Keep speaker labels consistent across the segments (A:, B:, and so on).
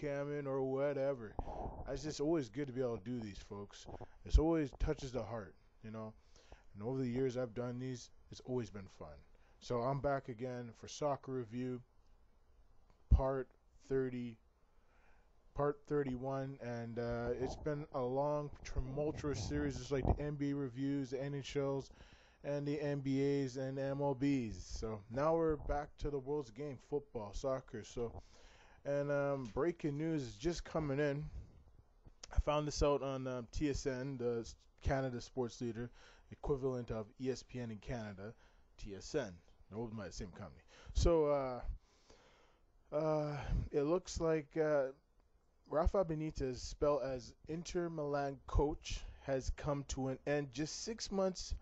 A: camming or whatever. It's just always good to be able to do these, folks. It's always touches the heart, you know. And over the years I've done these, it's always been fun. So I'm back again for Soccer Review, part 30, part 31, and it's been a long, tumultuous series, just like the NBA reviews, the NHLs, and the NBAs and MLBs. So now we're back to the world's game, football, soccer. So, and breaking news is just coming in. I found this out on TSN, the Canada sports leader, equivalent of ESPN in Canada, TSN. They're owned by the same company. So it looks like Rafa Benitez, spelled as Inter Milan coach, has come to an end just 6 months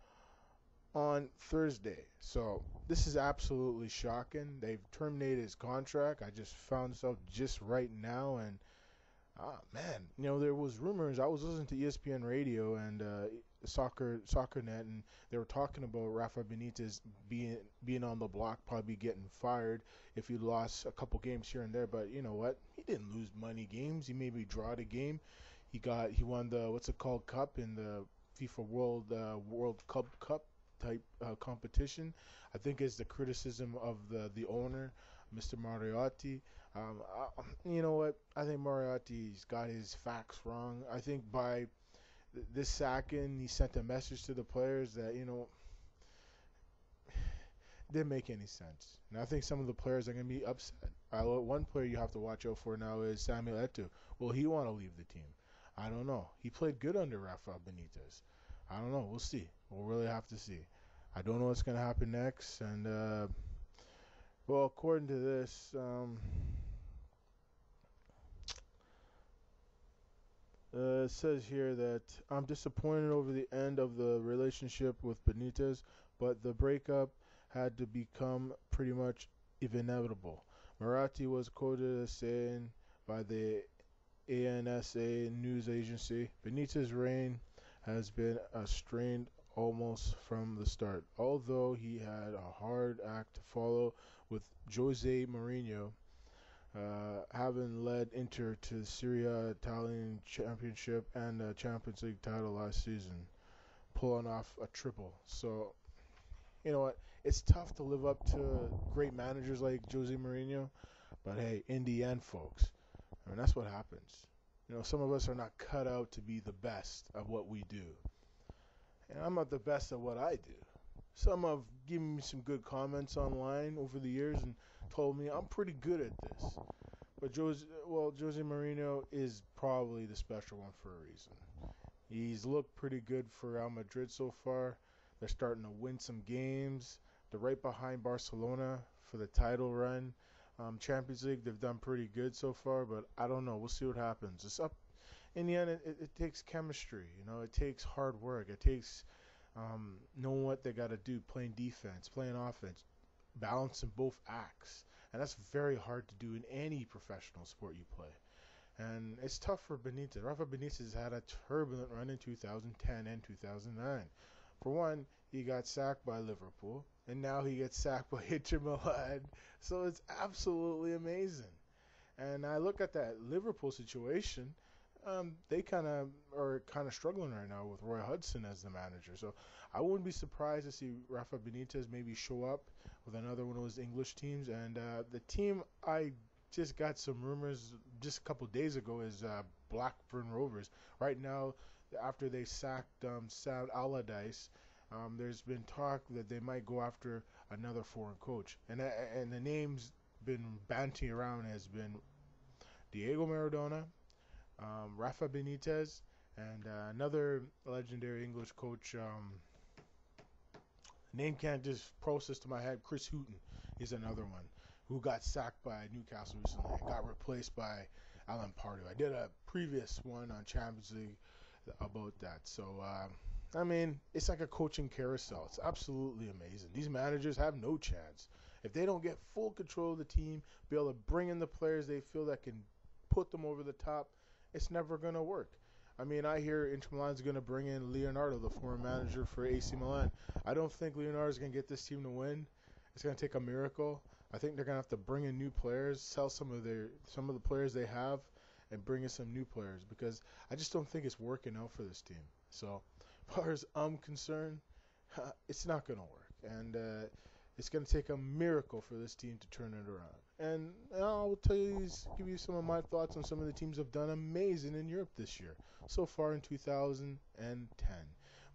A: on Thursday. So this is absolutely shocking. They've terminated his contract. I just found this out just right now, and man, there was rumors. I was listening to ESPN radio and SoccerNet, and they were talking about Rafa Benitez being on the block, probably getting fired if he lost a couple games here and there. But you know what? He didn't lose money games. He maybe drawed a game. He won the what's it called cup in the FIFA World Cup type competition. I think it's the criticism of the owner, Mr. Mariotti. You know what? I think Mariotti's got his facts wrong. I think by this sacking, he sent a message to the players that, didn't make any sense. And I think some of the players are going to be upset. One player you have to watch out for now is Samuel Eto'o. Will he want to leave the team? I don't know. He played good under Rafa Benitez. I don't know. We'll see. We'll really have to see. I don't know what's going to happen next. And, well, according to this, it says here that I'm disappointed over the end of the relationship with Benitez, but the breakup had to become pretty much inevitable. Marathi was quoted as saying by the ANSA news agency, Benitez's reign has been strained almost from the start. Although he had a hard act to follow with Jose Mourinho, having led Inter to the Serie A Italian Championship and the Champions League title last season, pulling off a triple. So, you know what? It's tough to live up to great managers like Jose Mourinho, but hey, in the end, folks, I mean, that's what happens. Some of us are not cut out to be the best at what we do. And I'm not the best at what I do. Some have given me some good comments online over the years and told me I'm pretty good at this. But Jose Mourinho is probably the special one for a reason. He's looked pretty good for Real Madrid so far. They're starting to win some games. They're right behind Barcelona for the title run. Champions League, they've done pretty good so far, but I don't know. We'll see what happens. It's up. In the end, it takes chemistry. It takes hard work. It takes knowing what they got to do, playing defense, playing offense, balancing both acts. And that's very hard to do in any professional sport you play. And it's tough for Benitez. Rafa Benitez had a turbulent run in 2010 and 2009. For one, he got sacked by Liverpool, and now he gets sacked by Inter Milan. So it's absolutely amazing. And I look at that Liverpool situation. They are struggling right now with Roy Hodgson as the manager. So I wouldn't be surprised to see Rafa Benitez maybe show up with another one of those English teams. And the team I just got some rumors just a couple days ago is Blackburn Rovers. Right now, after they sacked Sam Allardyce, there's been talk that they might go after another foreign coach. And the names been banting around has been Diego Maradona, Rafa Benitez, and another legendary English coach. Name can't just process to my head. Chris Hughton is another one who got sacked by Newcastle recently and got replaced by Alan Pardew. I did a previous one on Champions League about that. So, I mean, it's like a coaching carousel. It's absolutely amazing. These managers have no chance. If they don't get full control of the team, be able to bring in the players they feel that can put them over the top, it's never going to work. I mean, I hear Inter Milan's going to bring in Leonardo, the former manager for AC Milan. I don't think Leonardo's going to get this team to win. It's going to take a miracle. I think they're gonna have to bring in new players, sell some of the players they have, and bring in some new players because I just don't think it's working out for this team. So, as far as I'm concerned, it's not gonna work, and it's gonna take a miracle for this team to turn it around. And I'll tell you, give you some of my thoughts on some of the teams that have done amazing in Europe this year so far in 2010.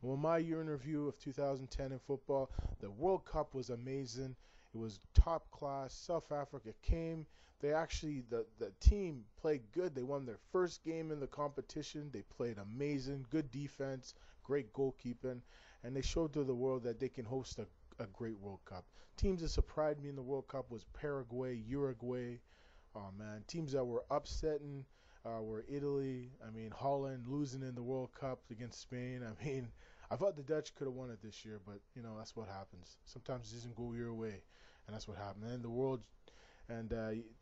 A: Well, my year in review of 2010 in football, the World Cup was amazing. It was top class. South Africa came. The team played good. They won their first game in the competition. They played amazing, good defense, great goalkeeping, and they showed to the world that they can host a great World Cup. Teams that surprised me in the World Cup was Paraguay, Uruguay. Oh man, teams that were upsetting were Italy. I mean, Holland losing in the World Cup against Spain. I mean, I thought the Dutch could have won it this year, but that's what happens. Sometimes it doesn't go your way, and that's what happened. And the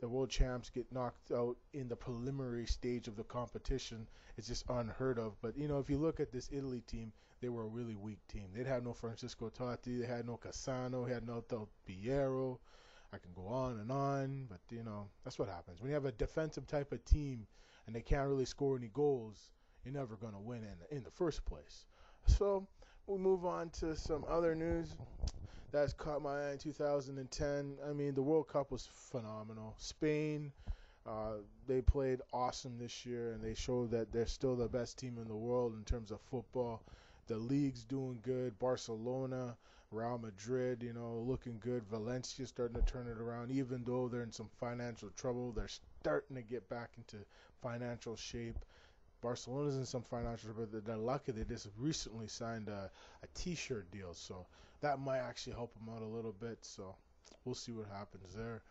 A: world champs get knocked out in the preliminary stage of the competition. It's just unheard of. But if you look at this Italy team, they were a really weak team. They had no Francisco Totti, they had no Cassano, they had no Del Piero. I can go on, but that's what happens when you have a defensive type of team and they can't really score any goals. You're never gonna win in the first place. So we'll move on to some other news that's caught my eye in 2010. I mean, the World Cup was phenomenal. Spain, they played awesome this year, and they showed that they're still the best team in the world in terms of football. The league's doing good. Barcelona, Real Madrid, looking good. Valencia starting to turn it around. Even though they're in some financial trouble, they're starting to get back into financial shape. Barcelona's in some financial trouble, but they're lucky they just recently signed a T-shirt deal, so that might actually help them out a little bit. So we'll see what happens there.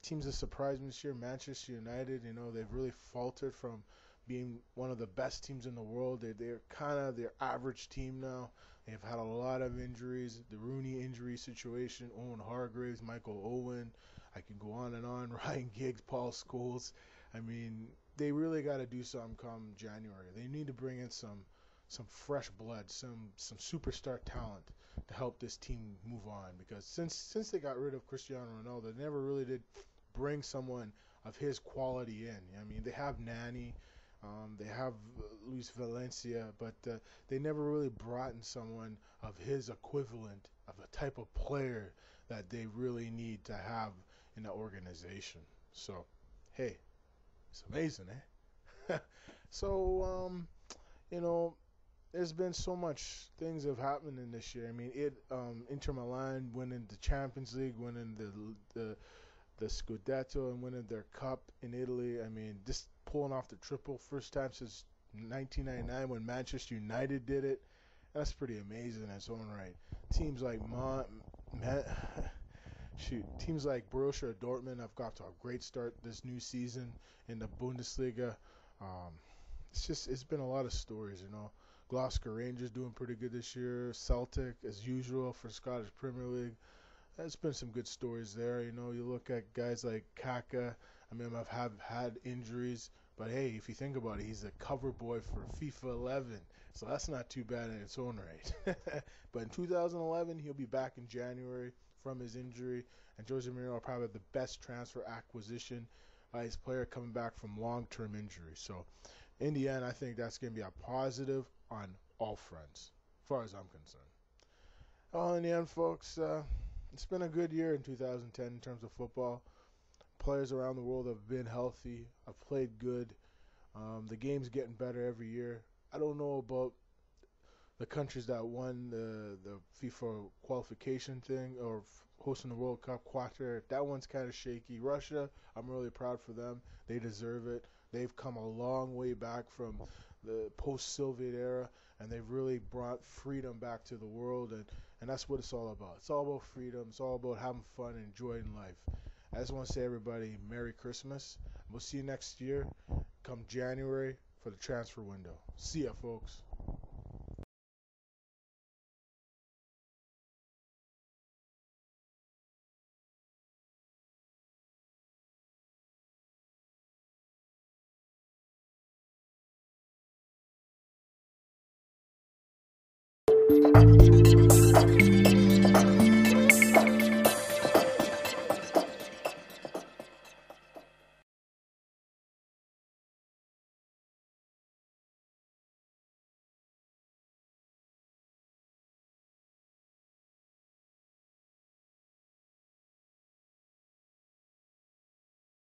A: Teams that surprised me this year, Manchester United, they've really faltered from being one of the best teams in the world. They're kind of their average team now. They've had a lot of injuries. The Rooney injury situation, Owen Hargreaves, Michael Owen. I can go on and on. Ryan Giggs, Paul Scholes. I mean, they really got to do something come January. They need to bring in some fresh blood, some superstar talent to help this team move on. Because since they got rid of Cristiano Ronaldo, they never really did bring someone of his quality in. I mean, they have Nani, they have Luis Valencia, but they never really brought in someone of his equivalent of a type of player that they really need to have in the organization. So, hey, it's amazing, eh? So, there's been so much things have happened in this year. I mean, Inter Milan winning the Champions League, winning the Scudetto, and winning their cup in Italy. I mean, just pulling off the triple, first time since 1999 when Manchester United did it. That's pretty amazing in its own right. Teams like teams like Borussia Dortmund have got to a great start this new season in the Bundesliga. It's been a lot of stories, Glasgow Rangers doing pretty good this year. Celtic, as usual, for Scottish Premier League. There's been some good stories there. You look at guys like Kaka. I mean, I've had injuries, but hey, if you think about it, he's a cover boy for FIFA 11, so that's not too bad in its own right. But in 2011, he'll be back in January from his injury, and Jose Mourinho will probably have the best transfer acquisition by his player coming back from long-term injury. So in the end, I think that's going to be a positive on all fronts, as far as I'm concerned. Well, in the end, folks, it's been a good year in 2010 in terms of football. Players around the world have been healthy, have played good. The game's getting better every year. I don't know about the countries that won the FIFA qualification thing or hosting the World Cup Qatar. That one's kind of shaky. Russia, I'm really proud for them. They deserve it. They've come a long way back from the post-Soviet era, and they've really brought freedom back to the world, and that's what it's all about. It's all about freedom. It's all about having fun and enjoying life. I just want to say, everybody, Merry Christmas. We'll see you next year, come January, for the transfer window. See ya, folks.